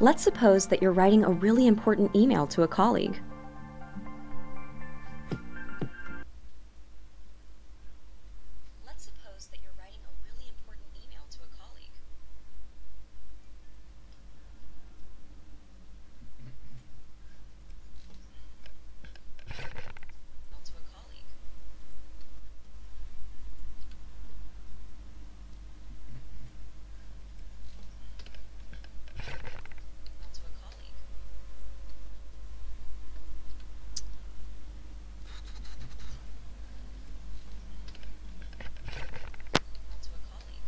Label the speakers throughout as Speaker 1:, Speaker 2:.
Speaker 1: Let's suppose that you're writing a really important email to a colleague. Let's suppose that you're writing a really important email to a colleague. To a colleague. To a colleague. To a colleague.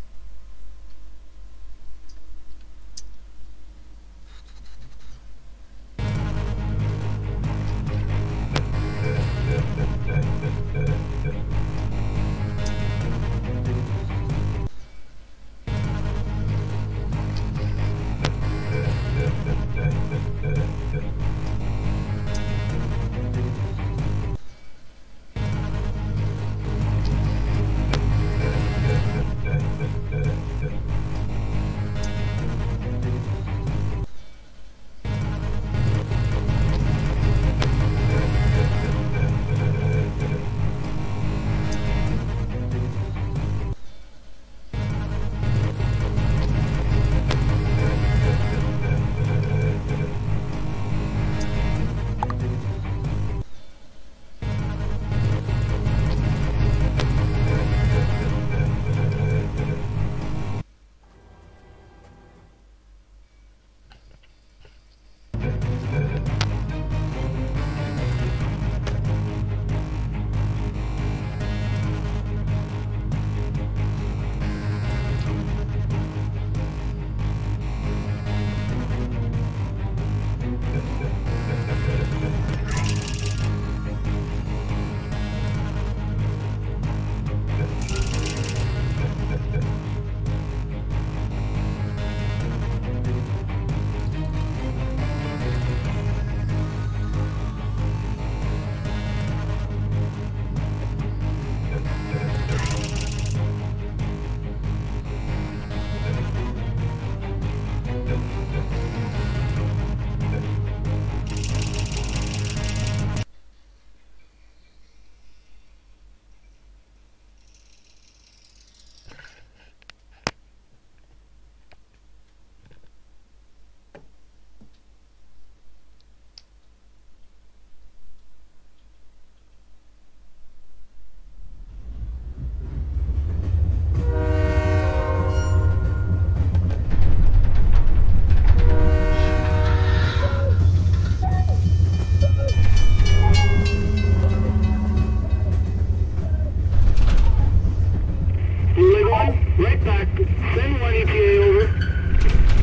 Speaker 2: Right back. Send one ETA over.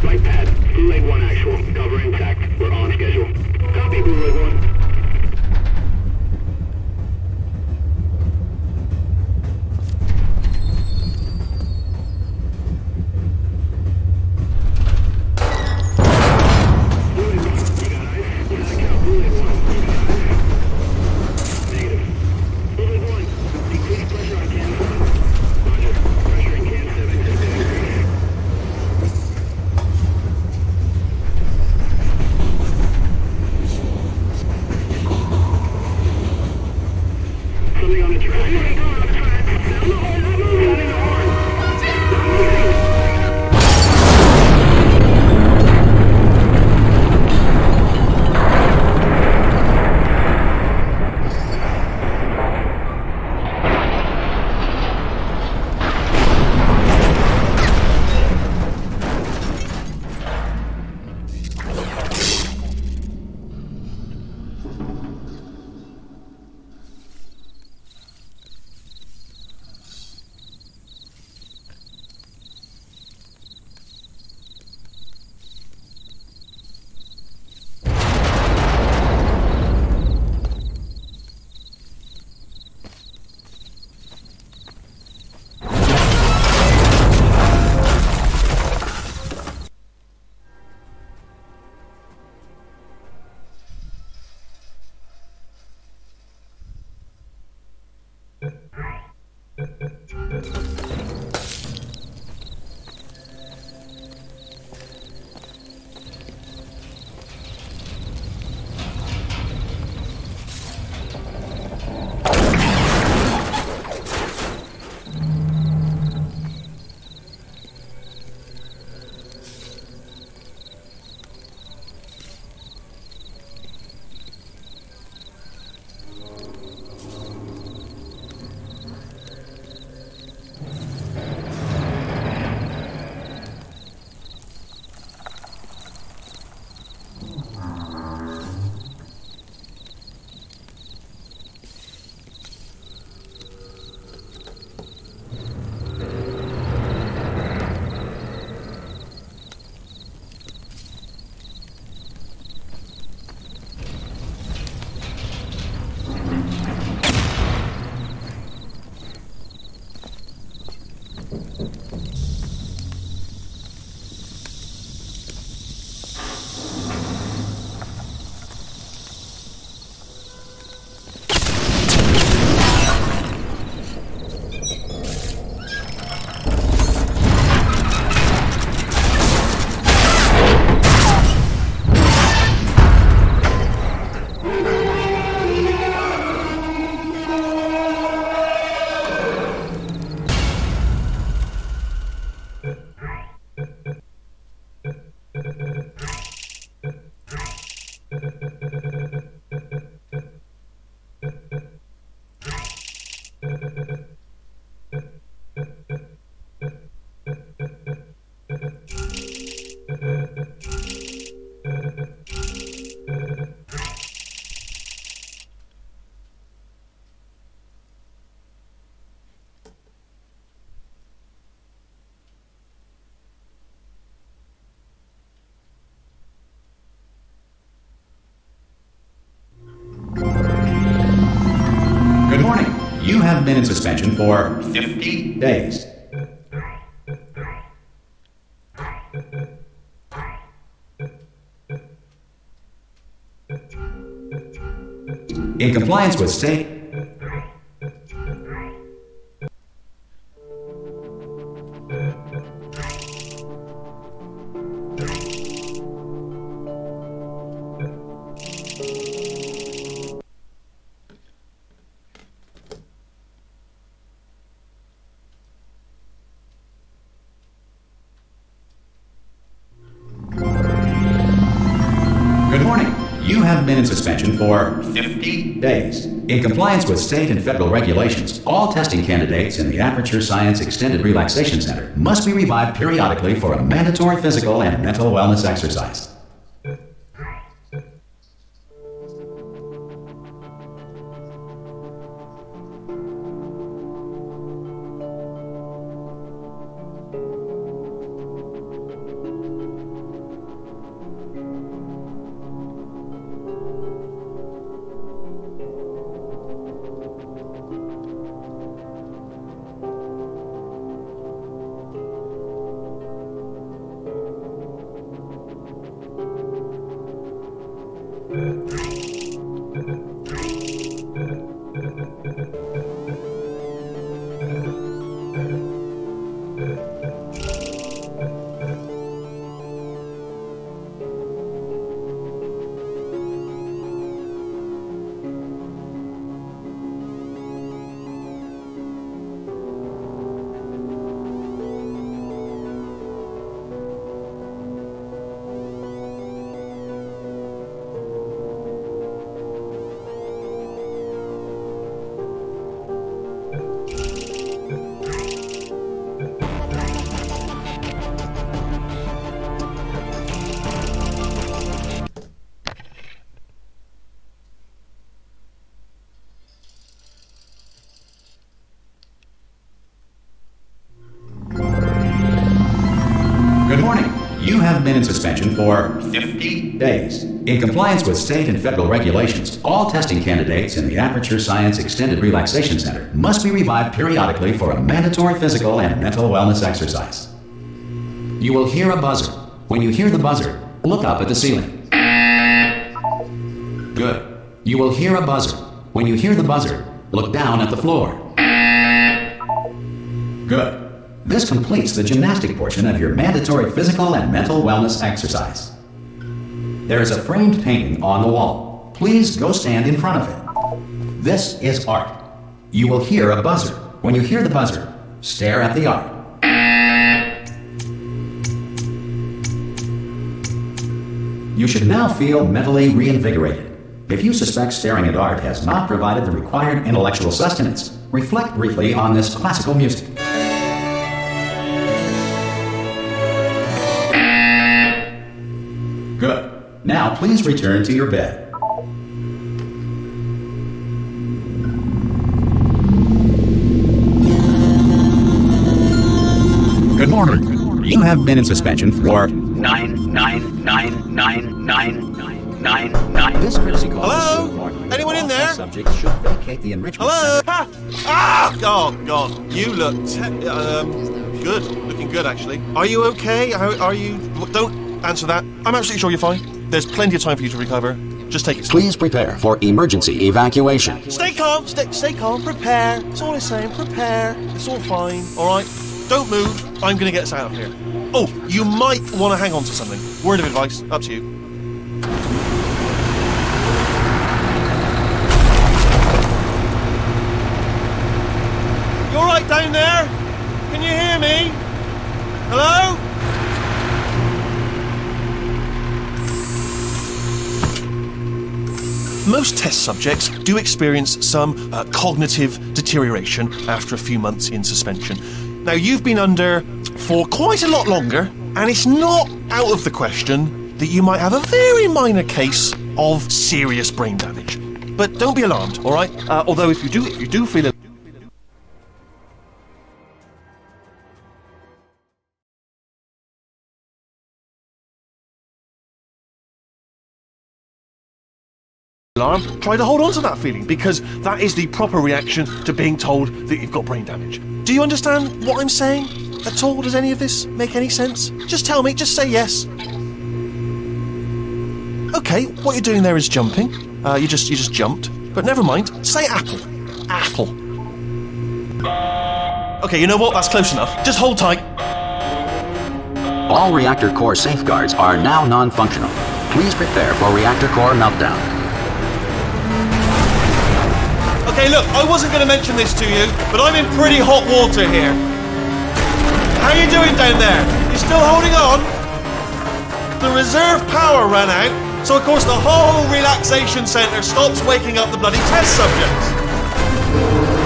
Speaker 2: Right pad. Blue Leg 1 actual. Cover intact. We're on schedule. Copy, Blue Leg 1.
Speaker 3: Good morning. You have been in suspension for 50 days. In compliance with state Good morning. You have been in suspension for 50 days. In compliance with state and federal regulations, all testing candidates in the Aperture Science Extended Relaxation Center must be revived periodically for a mandatory physical and mental wellness exercise. Good morning. You have been in suspension for 50 days. In compliance with state and federal regulations, all testing candidates in the Aperture Science Extended Relaxation Center must be revived periodically for a mandatory physical and mental wellness exercise. You will hear a buzzer. When you hear the buzzer, look up at the ceiling. Good. You will hear a buzzer. When you hear the buzzer, look down at the floor. Good. This completes the gymnastic portion of your mandatory physical and mental wellness exercise. There is a framed painting on the wall. Please go stand in front of it. This is art. You will hear a buzzer. When you hear the buzzer, stare at the art. You should now feel mentally reinvigorated. If you suspect staring at art has not provided the required intellectual sustenance, reflect briefly on this classical music. Good. Now please return to your bed. Good morning. You have been in suspension for 9999999. This courtesy call.
Speaker 4: Hello? Anyone in there?
Speaker 3: Subject should vacate the enrichment
Speaker 4: Hello?
Speaker 3: center.
Speaker 4: Oh, God. You look good. Looking good, actually. Are you okay? Are you... Don't answer that. I'm absolutely sure you're fine. There's plenty of time for you to recover. Just take it slow.
Speaker 3: Please prepare for emergency evacuation.
Speaker 4: Stay calm. Stay calm. Prepare. That's all I'm saying. Prepare. It's all fine. All right? Don't move. I'm going to get us out of here. Oh, you might want to hang on to something. Word of advice. Up to you. You all right down there? Can you hear me? Hello? most test subjects do experience some cognitive deterioration after a few months in suspension. Now, you've been under for quite a lot longer, and it's not out of the question that you might have a very minor case of serious brain damage. But don't be alarmed, all right? Although if you do feel it. Alarm, try to hold on to that feeling, because that is the proper reaction to being told that you've got brain damage. Do you understand what I'm saying at all? Does any of this make any sense? Just tell me, just say yes. Okay, what you're doing there is jumping. You just jumped. But never mind, say apple. Apple. Okay, you know what? That's close enough. Just hold tight.
Speaker 3: All reactor core safeguards are now non-functional. Please prepare for reactor core meltdown.
Speaker 4: Okay, look, I wasn't going to mention this to you, but I'm in pretty hot water here. How you doing down there? You still holding on? The reserve power ran out, so of course the whole relaxation centre stops waking up the bloody test subjects.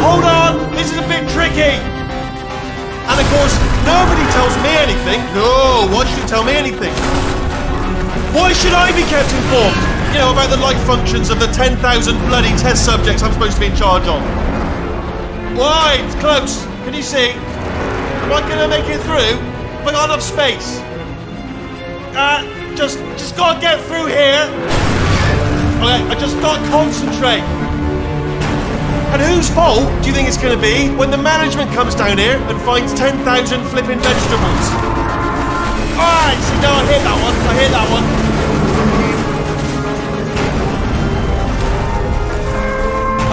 Speaker 4: Hold on, this is a bit tricky. And of course, nobody tells me anything. No, why should you tell me anything? Why should I be kept informed? You know, about the life functions of the 10,000 bloody test subjects I'm supposed to be in charge of. Why? It's close. Can you see? Am I going to make it through? Have I got enough space? Just gotta get through here. Okay, I just gotta concentrate. And whose fault do you think it's going to be when the management comes down here and finds 10,000 flipping vegetables? Alright, see, no, I hit that one. I hit that one.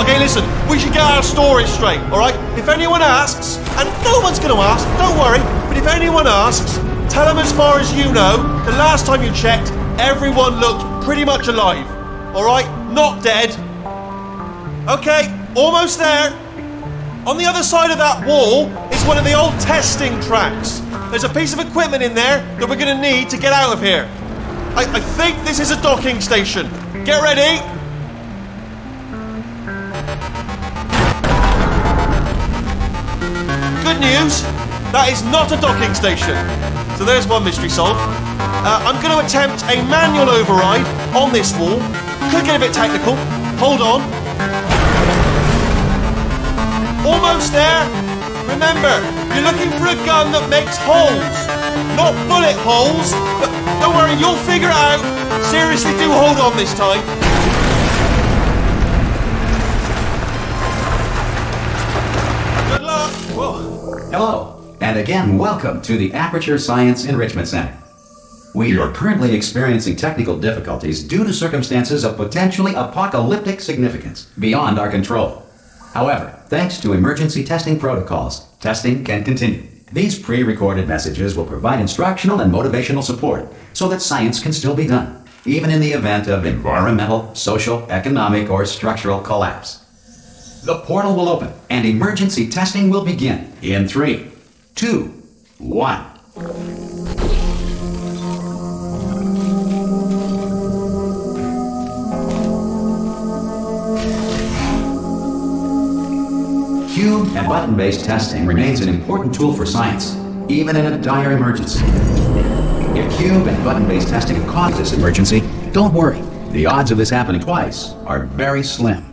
Speaker 4: Okay, listen, we should get our stories straight, alright? If anyone asks, and no one's going to ask, don't worry, but if anyone asks, tell them as far as you know, the last time you checked, everyone looked pretty much alive, alright? Not dead. Okay, almost there. On the other side of that wall is one of the old testing tracks. There's a piece of equipment in there that we're going to need to get out of here. I think this is a docking station. Get ready. Good news, that is not a docking station. So there's one mystery solved. I'm going to attempt a manual override on this wall. Could get a bit technical. Hold on. Almost there. Remember, you're looking for a gun that makes holes. Not bullet holes, but don't worry, you'll figure it out. Seriously, do hold on this time. Good luck. Whoa.
Speaker 3: Hello, and again, welcome to the Aperture Science Enrichment Center. We are currently experiencing technical difficulties due to circumstances of potentially apocalyptic significance beyond our control. However, thanks to emergency testing protocols, testing can continue. These pre-recorded messages will provide instructional and motivational support so that science can still be done, even in the event of environmental, social, economic, or structural collapse. The portal will open, and emergency testing will begin in 3, 2, 1. Cube and button-based testing remains an important tool for science, even in a dire emergency. If cube and button-based testing causes this emergency, don't worry. The odds of this happening twice are very slim.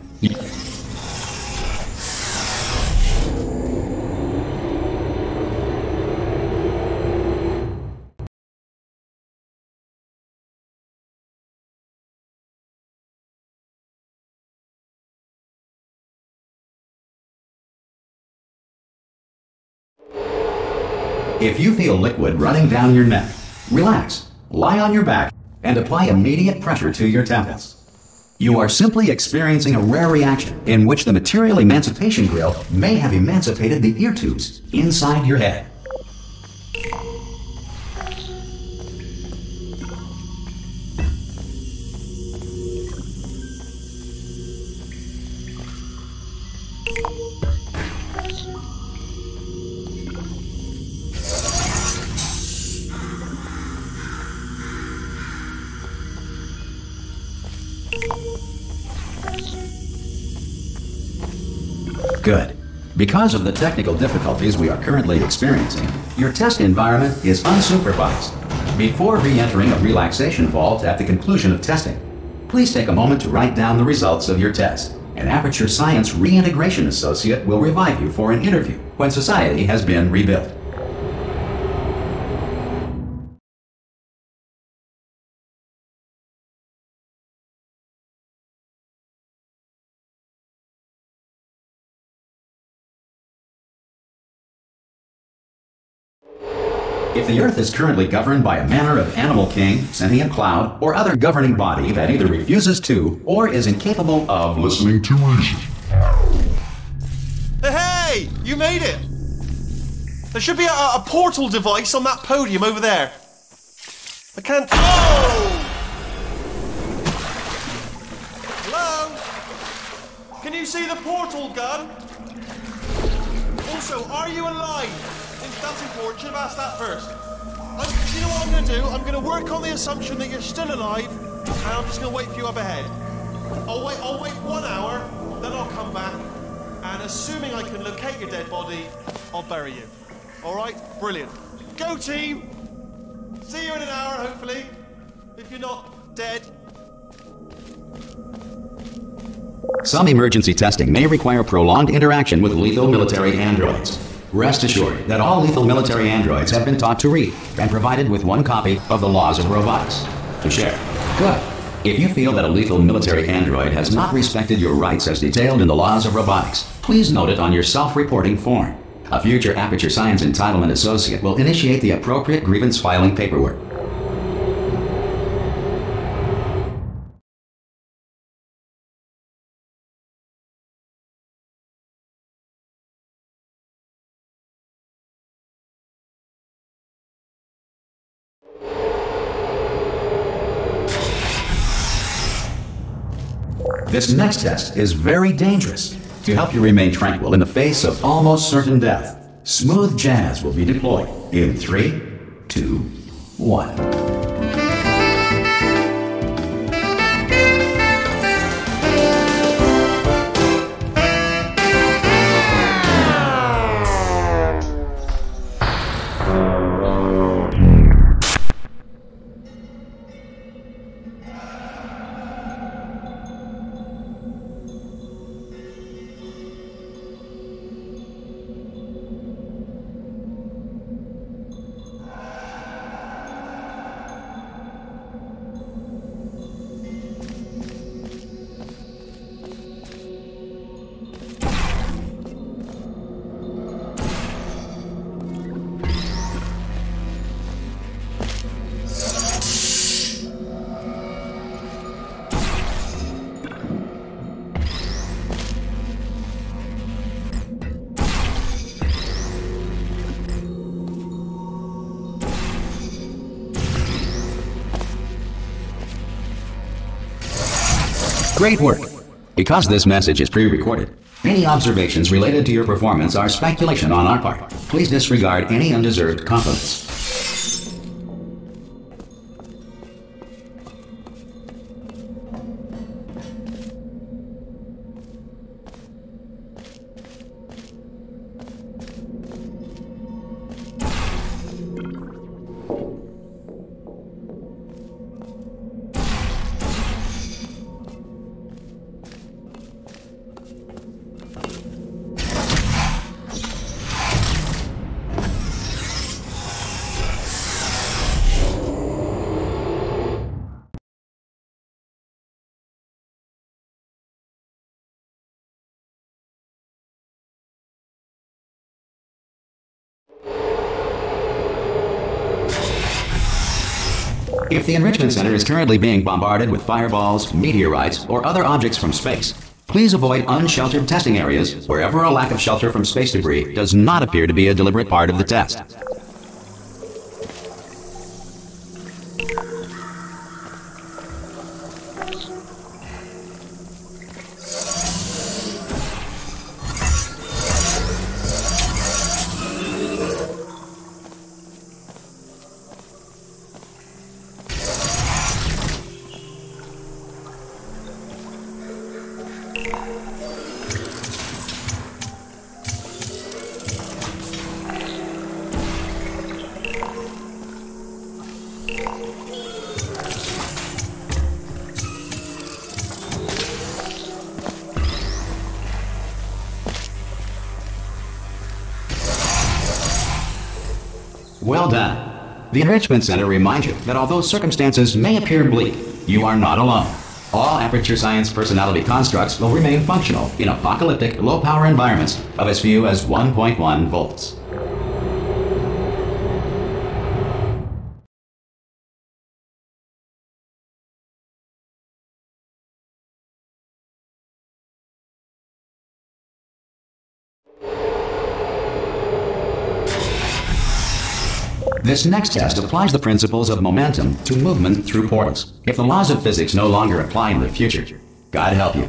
Speaker 3: If you feel liquid running down your neck, relax, lie on your back, and apply immediate pressure to your temples. You are simply experiencing a rare reaction in which the material emancipation grill may have emancipated the ear tubes inside your head. Good. Because of the technical difficulties we are currently experiencing, your test environment is unsupervised. Before re-entering a relaxation vault at the conclusion of testing, please take a moment to write down the results of your test. An Aperture Science Reintegration Associate will revive you for an interview when society has been rebuilt. If the Earth is currently governed by a manner of animal king, sentient cloud, or other governing body that either refuses to or is incapable of listening to reason.
Speaker 4: Hey! You made it! There should be a portal device on that podium over there. I can't... Oh! Hello? Can you see the portal gun? Also, are you alive? That's important. Should have asked that first. You know what I'm going to do? I'm going to work on the assumption that you're still alive, and I'm just going to wait for you up ahead. I'll wait 1 hour, then I'll come back, and assuming I can locate your dead body, I'll bury you. All right? Brilliant. Go team! See you in an hour, hopefully, if you're not dead.
Speaker 3: Some emergency testing may require prolonged interaction with lethal military androids. Rest assured that all lethal military androids have been taught to read and provided with 1 copy of the Laws of Robotics to share. Good. If you feel that a lethal military android has not respected your rights as detailed in the Laws of Robotics, please note it on your self-reporting form. A future Aperture Science Entitlement Associate will initiate the appropriate grievance filing paperwork. This next test is very dangerous. To help you remain tranquil in the face of almost certain death, smooth jazz will be deployed in 3, 2, 1. Great work! Because this message is pre-recorded, any observations related to your performance are speculation on our part. Please disregard any undeserved compliments. If the Enrichment Center is currently being bombarded with fireballs, meteorites, or other objects from space, please avoid unsheltered testing areas wherever a lack of shelter from space debris does not appear to be a deliberate part of the test. Well done. The Enrichment Center reminds you that although circumstances may appear bleak, you are not alone. All Aperture Science personality constructs will remain functional in apocalyptic, low-power environments of as few as 1.1 volts. This next test applies the principles of momentum to movement through portals. If the laws of physics no longer apply in the future, God help you.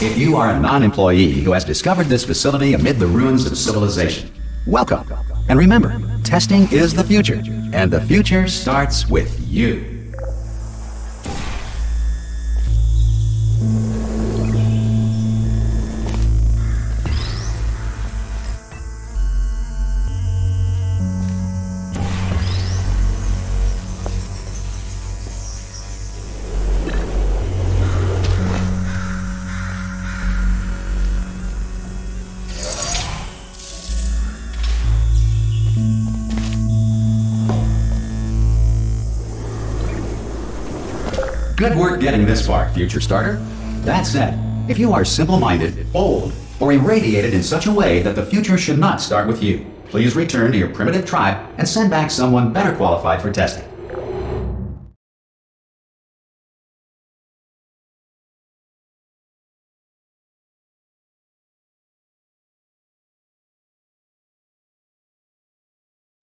Speaker 3: If you are a non-employee who has discovered this facility amid the ruins of civilization, welcome. And remember, testing is the future, and the future starts with you. Good work getting this far, future starter. That said, if you are simple-minded, old, or irradiated in such a way that the future should not start with you, please return to your primitive tribe and send back someone better qualified for testing.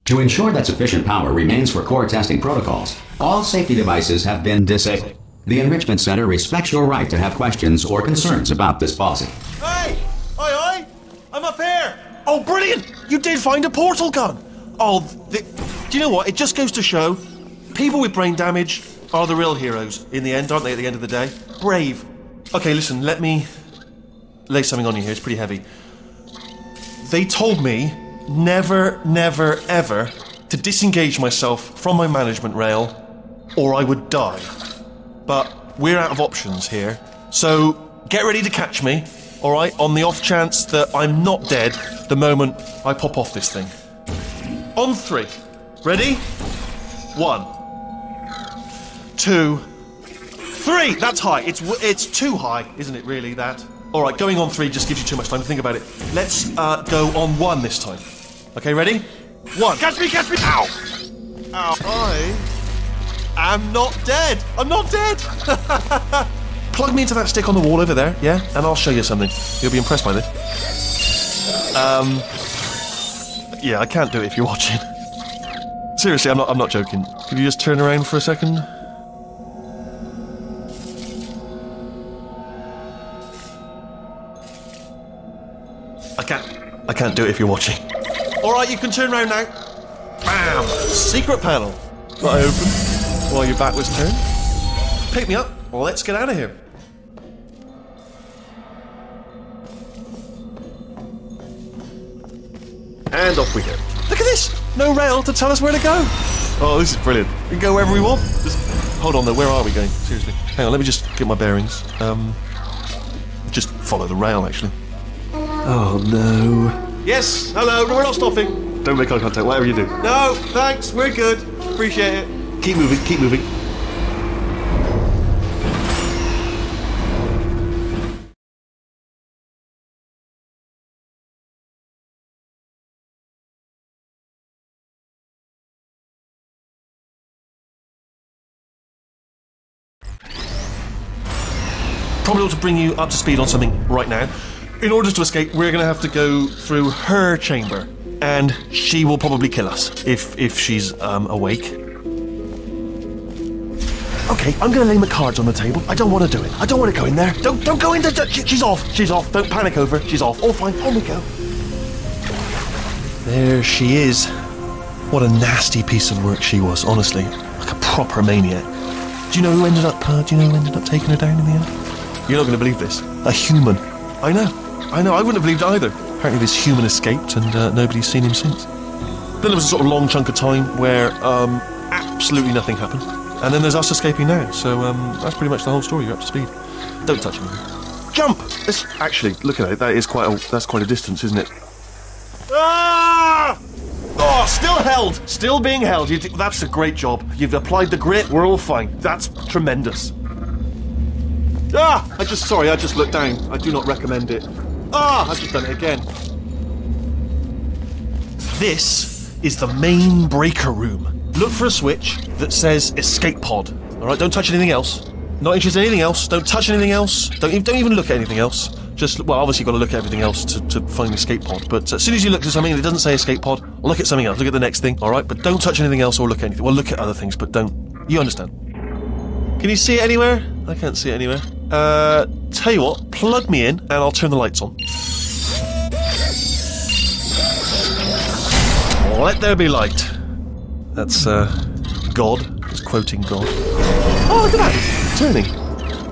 Speaker 3: To ensure that sufficient power remains for core testing protocols, all safety devices have been disabled. The Enrichment Center respects your right to have questions or concerns about this policy.
Speaker 4: Hey! Aye, aye! I'm up here! Oh, brilliant! You did find a portal gun! Oh, do you know what? It just goes to show, people with brain damage are the real heroes in the end, aren't they, at the end of the day? Brave. Okay, listen, let me lay something on you here. It's pretty heavy. They told me never, never, ever to disengage myself from my management rail, or I would die. But we're out of options here, so get ready to catch me, alright, on the off chance that I'm not dead the moment I pop off this thing. On 3. Ready? 1, 2, 3! That's high. It's too high, isn't it, really, that? Alright, going on 3 just gives you too much time to think about it. Let's go on 1 this time. Okay, ready? 1. Catch me, catch me! Ow! Ow. I'm not dead! I'm not dead! Plug me into that stick on the wall over there, yeah? And I'll show you something. You'll be impressed by this. Yeah, I can't do it if you're watching. Seriously, I'm not joking. Could you just turn around for a second? I can't do it if you're watching. Alright, you can turn around now. Bam! Secret panel. That I opened while your back was turned. Pick me up. Well, let's get out of here. And off we go. Look at this! No rail to tell us where to go. Oh, this is brilliant. We can go wherever we want. Just hold on though, where are we going? Seriously. Hang on, let me just get my bearings. Just follow the rail, actually. Oh no. Yes, hello, we're not stopping. Don't make eye contact, whatever you do. No, thanks, we're good. Appreciate it. Keep moving, keep moving. Probably ought to bring you up to speed on something right now. In order to escape, we're going to have to go through her chamber, and she will probably kill us if she's awake. Okay, I'm going to lay my cards on the table. I don't want to do it. I don't want to go in there. Don't go in there. She's off. She's off. Don't panic over. She's off. All fine. On we go. There she is. What a nasty piece of work she was, honestly. Like a proper maniac. Do you know who ended up taking her down in the end? You're not going to believe this. A human. I know. I wouldn't have believed it either. Apparently this human escaped and nobody's seen him since. Then there was a sort of long chunk of time where absolutely nothing happened. And then there's us escaping now. So that's pretty much the whole story. You're up to speed. Don't touch anything. Jump! Actually, look at it. That's quite a distance, isn't it? Ah! Oh, still held. Still being held. That's a great job. You've applied the grit. We're all fine. That's tremendous. Ah! I just looked down. I do not recommend it. Ah! I've just done it again. This is the main breaker room. Look for a switch that says escape pod. Alright, don't touch anything else. Not interested in anything else. Don't touch anything else. Don't even look at anything else. Well, obviously you've got to look at everything else to find the escape pod. But as soon as you look at something that doesn't say escape pod, look at something else. Look at the next thing, alright? But don't touch anything else or look at anything. Well, look at other things, but don't. You understand. Can you see it anywhere? I can't see it anywhere. Tell you what, plug me in and I'll turn the lights on. Let there be light. That's, God. It's quoting God. Oh, look at that! Turning.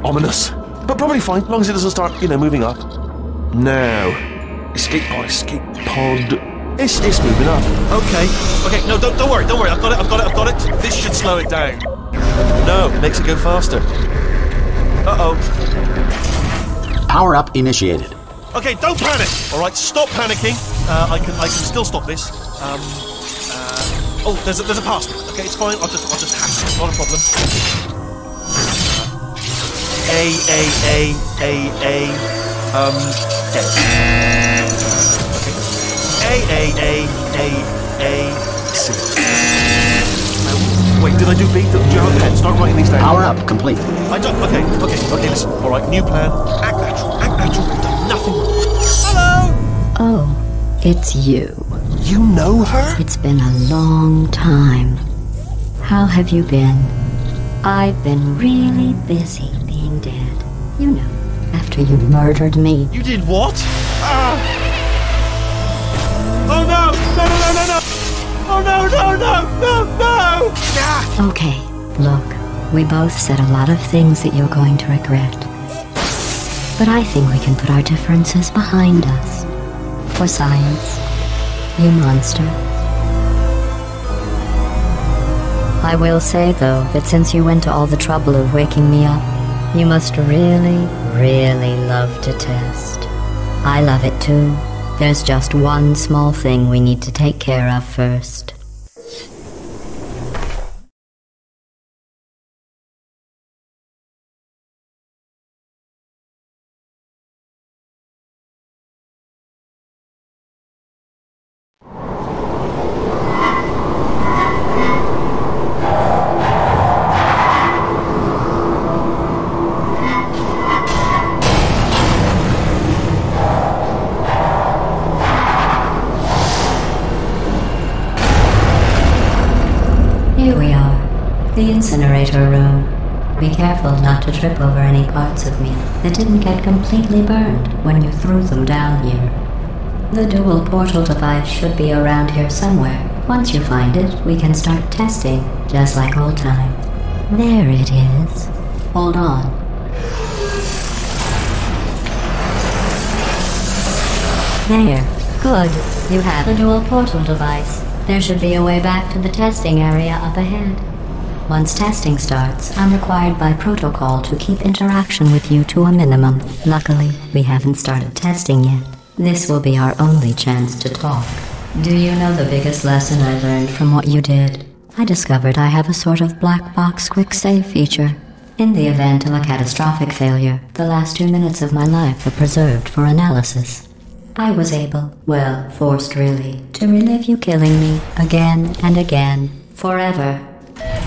Speaker 4: Ominous. But probably fine, as long as it doesn't start, moving up. Now. Escape pod. It's moving up. Okay, no, don't worry. I've got it. This should slow it down. No, it makes it go faster. Uh-oh.
Speaker 3: Power up initiated.
Speaker 4: Okay, don't panic. All right, stop panicking. I can still stop this. Oh, there's a password. Okay, it's fine. I'll just hack it. Not a problem. A. Okay. A. C. Wait, did I do B? Do you have a pen? Start writing these down.
Speaker 3: Power up complete.
Speaker 4: I don't. Okay. Listen. All right, new plan. Act natural. We've done nothing wrong. Hello.
Speaker 5: Oh, it's you.
Speaker 4: You know her?
Speaker 5: It's been a long time. How have you been? I've been really busy being dead. After you murdered me.
Speaker 4: You did what? Ah! Oh no! No! Oh no! Ah!
Speaker 5: Okay, look, we both said a lot of things that you're going to regret. But I think we can put our differences behind us. For science. You monster. I will say, though, that since you went to all the trouble of waking me up, you must really, really love to test. I love it too. There's just one small thing we need to take care of first. Here we are, the incinerator room. Be careful not to trip over any parts of me that didn't get completely burned when you threw them down here. The dual portal device should be around here somewhere. Once you find it, we can start testing, just like old times. There it is. Hold on. There. Good. You have the dual portal device. There should be a way back to the testing area up ahead. Once testing starts, I'm required by protocol to keep interaction with you to a minimum. Luckily, we haven't started testing yet. This will be our only chance to talk. Do you know the biggest lesson I learned from what you did? I discovered I have a sort of black box quick save feature. In the event of a catastrophic failure, the last 2 minutes of my life are preserved for analysis. I was able, well, forced really, to relive you killing me again and again, forever.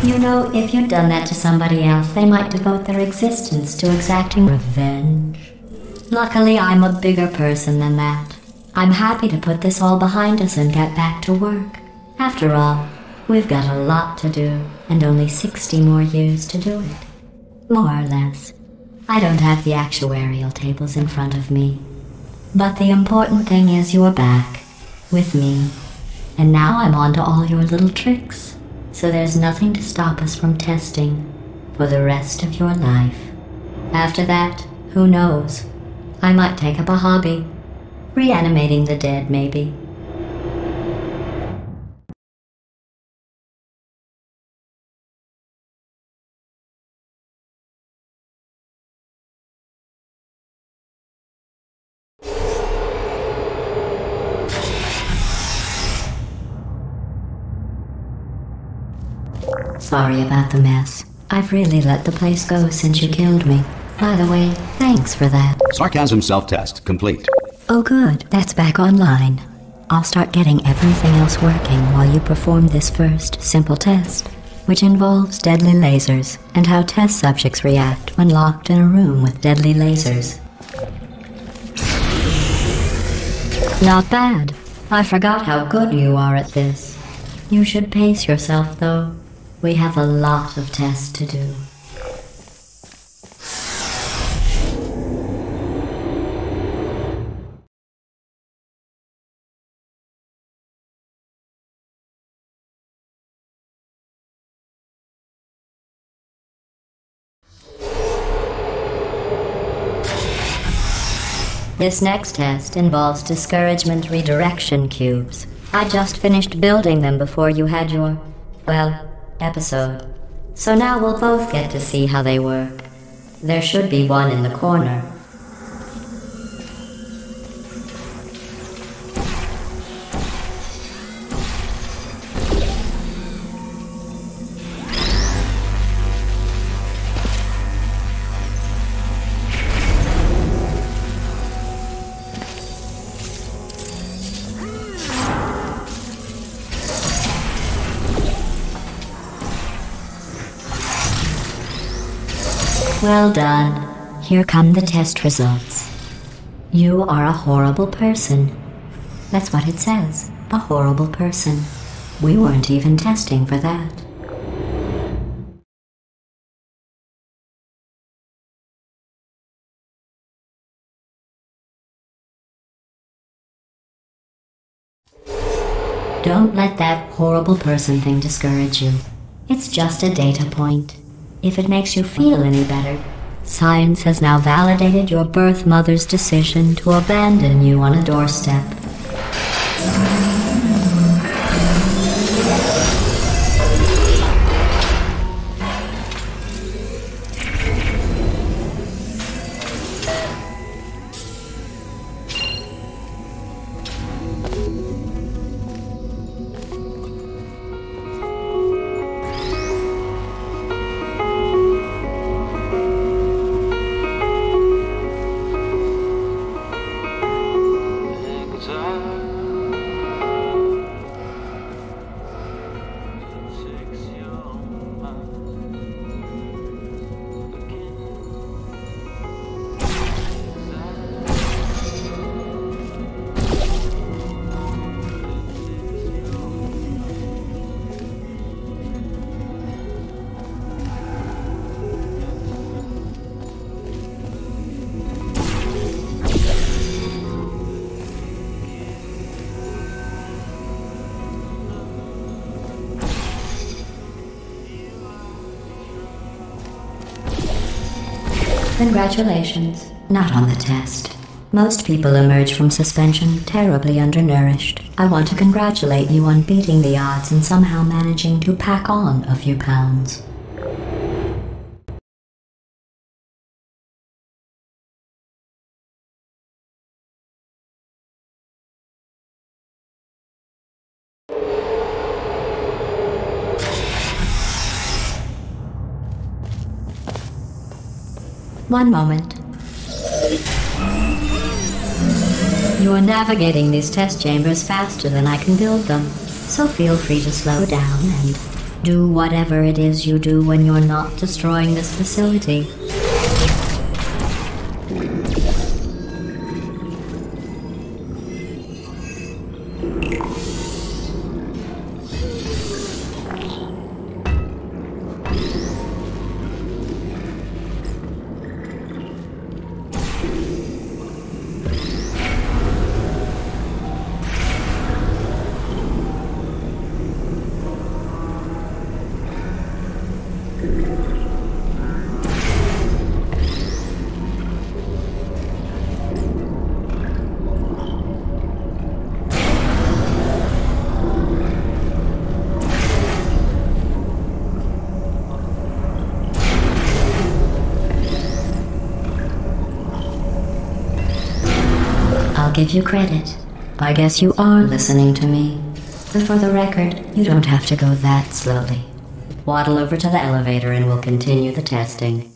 Speaker 5: You know, if you'd done that to somebody else, they might devote their existence to exacting revenge. Luckily, I'm a bigger person than that. I'm happy to put this all behind us and get back to work. After all, we've got a lot to do, and only 60 more years to do it. More or less. I don't have the actuarial tables in front of me. But the important thing is you're back, with me. And now I'm on to all your little tricks. So there's nothing to stop us from testing. for the rest of your life. After that, who knows? I might take up a hobby. Reanimating the dead, maybe. Sorry about the mess. I've really let the place go since you killed me. By the way, thanks for that.
Speaker 3: Sarcasm self-test complete.
Speaker 5: Oh good, that's back online. I'll start getting everything else working while you perform this first, simple test, which involves deadly lasers and how test subjects react when locked in a room with deadly lasers. Not bad. I forgot how good you are at this. You should pace yourself, though. We have a lot of tests to do. This next test involves discouragement redirection cubes. I just finished building them before you had your, well, episode. So now we'll both get to see how they work. There should be one in the corner. Well done. Here come the test results. You are a horrible person. That's what it says. A horrible person. We weren't even testing for that. Don't let that horrible person thing discourage you. It's just a data point. If it makes you feel any better, science has now validated your birth mother's decision to abandon you on a doorstep. Congratulations. Not on the test. Most people emerge from suspension terribly undernourished. I want to congratulate you on beating the odds and somehow managing to pack on a few pounds. One moment. You are navigating these test chambers faster than I can build them, so feel free to slow down and do whatever it is you do when you're not destroying this facility. give you credit. I guess you are listening to me. But for the record, you don't have to go that slowly. Waddle over to the elevator and we'll continue the testing.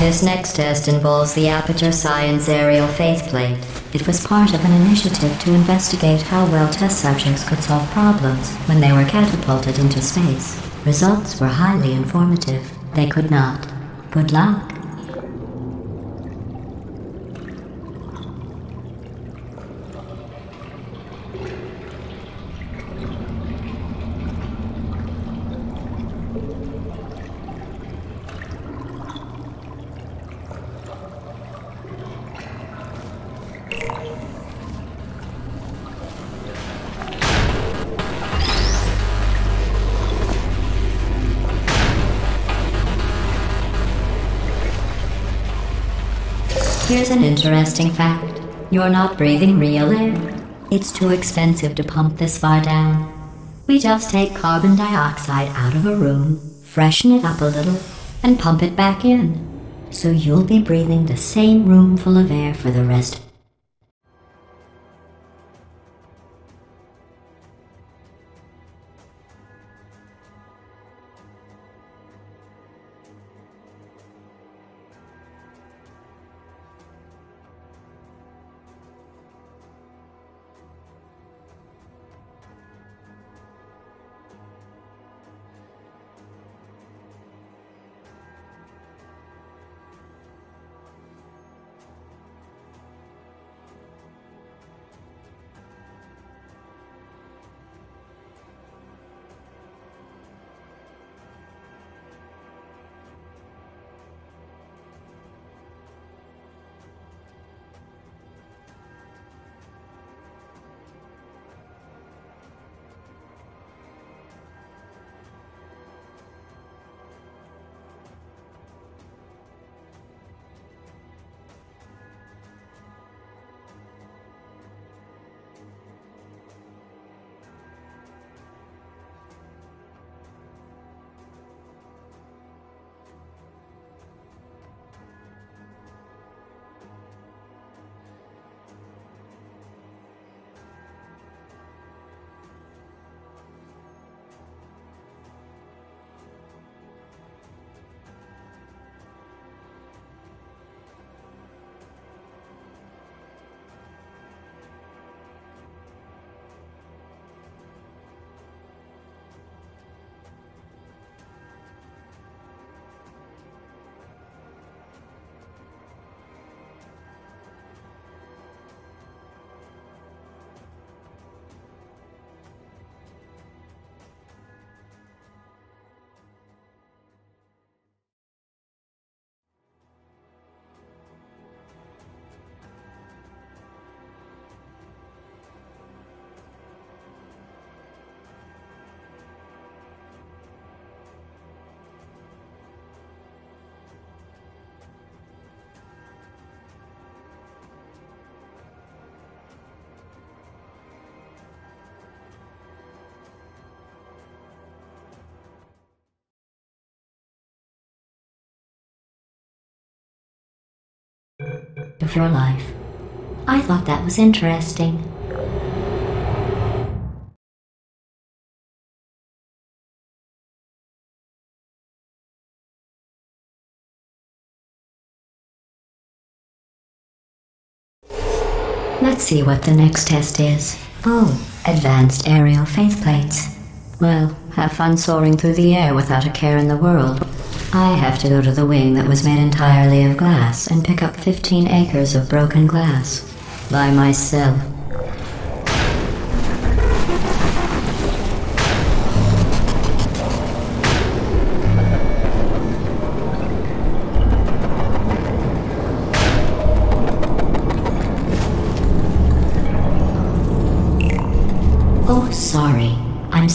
Speaker 5: This next test involves the Aperture Science Aerial Faceplate. It was part of an initiative to investigate how well test subjects could solve problems when they were catapulted into space. Results were highly informative. They could not. Good luck. Here's an interesting fact. You're not breathing real air. It's too expensive to pump this far down. We just take carbon dioxide out of a room, freshen it up a little, and pump it back in. So you'll be breathing the same room full of air for the rest. Of your life. I thought that was interesting. Let's see what the next test is. Oh, advanced aerial faceplates. Well, have fun soaring through the air without a care in the world. I have to go to the wing that was made entirely of glass and pick up 15 acres of broken glass. By myself.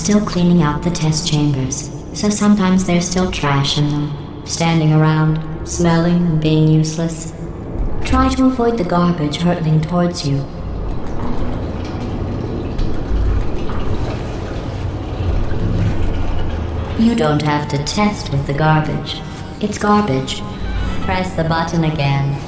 Speaker 5: still cleaning out the test chambers, so sometimes there's still trash in them, standing around, smelling and being useless. Try to avoid the garbage hurtling towards you. You don't have to test with the garbage. It's garbage. Press the button again.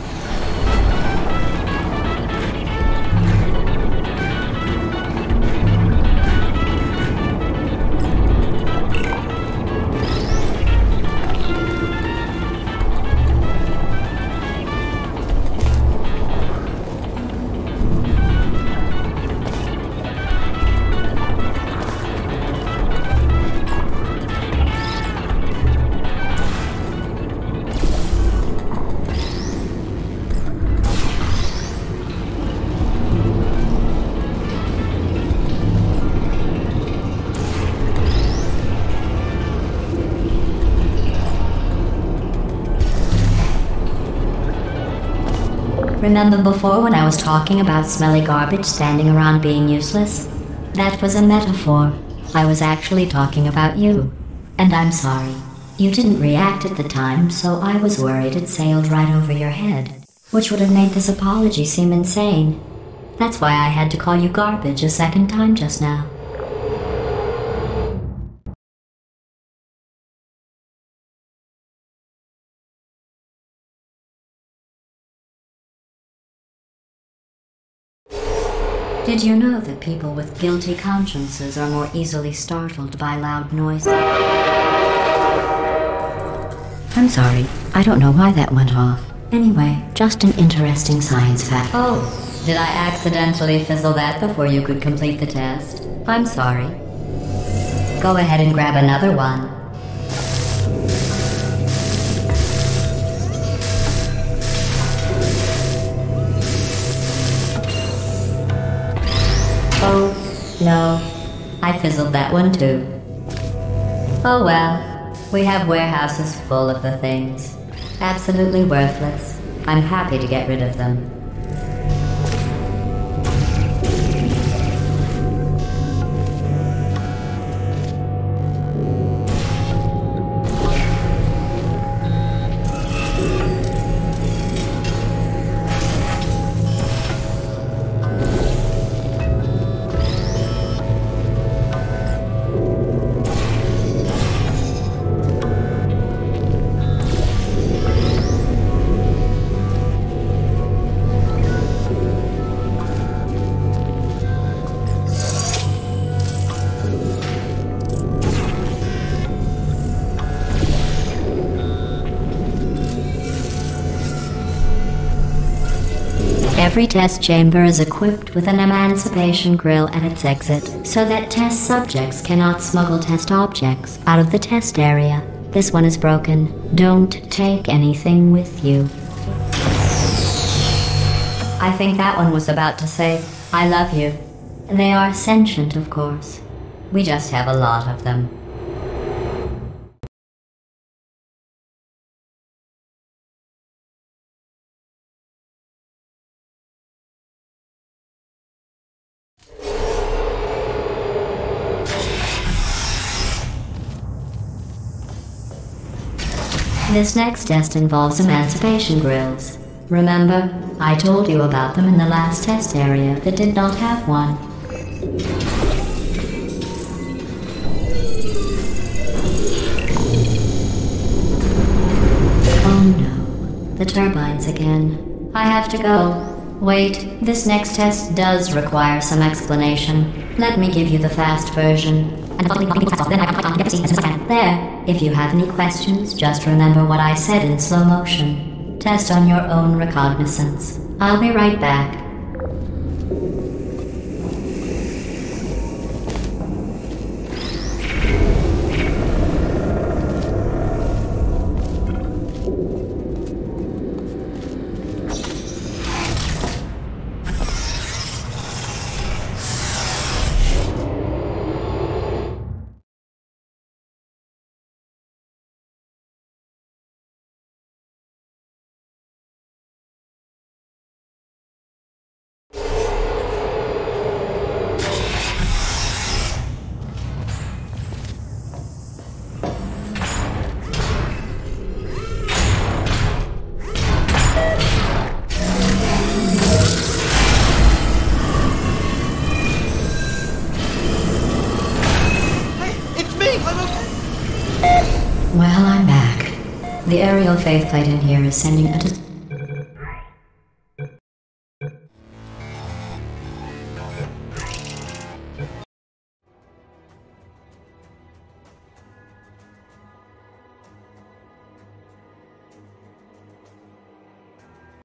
Speaker 5: Remember before when I was talking about smelly garbage standing around being useless? That was a metaphor. I was actually talking about you. And I'm sorry. You didn't react at the time, so I was worried it sailed right over your head, which would have made this apology seem insane. That's why I had to call you garbage a second time just now. Did you know that people with guilty consciences are more easily startled by loud noises? I'm sorry, I don't know why that went off. Anyway, just an interesting science fact. Oh, did I accidentally fizzle that before you could complete the test? I'm sorry. Go ahead and grab another one. Oh, no. I fizzled that one too. Oh well. We have warehouses full of the things. Absolutely worthless. I'm happy to get rid of them. Every test chamber is equipped with an emancipation grill at its exit, so that test subjects cannot smuggle test objects out of the test area. This one is broken. Don't take anything with you. I think that one was about to say, I love you. They are sentient, of course. We just have a lot of them. This next test involves emancipation grills. Remember, I told you about them in the last test area that did not have one. Oh no, the turbines again. I have to go. Wait, this next test does require some explanation. Let me give you the fast version. There, if you have any questions, just remember what I said in slow motion. Test on your own recognizance. I'll be right back. Well, I'm back. The aerial faith plate in here is sending a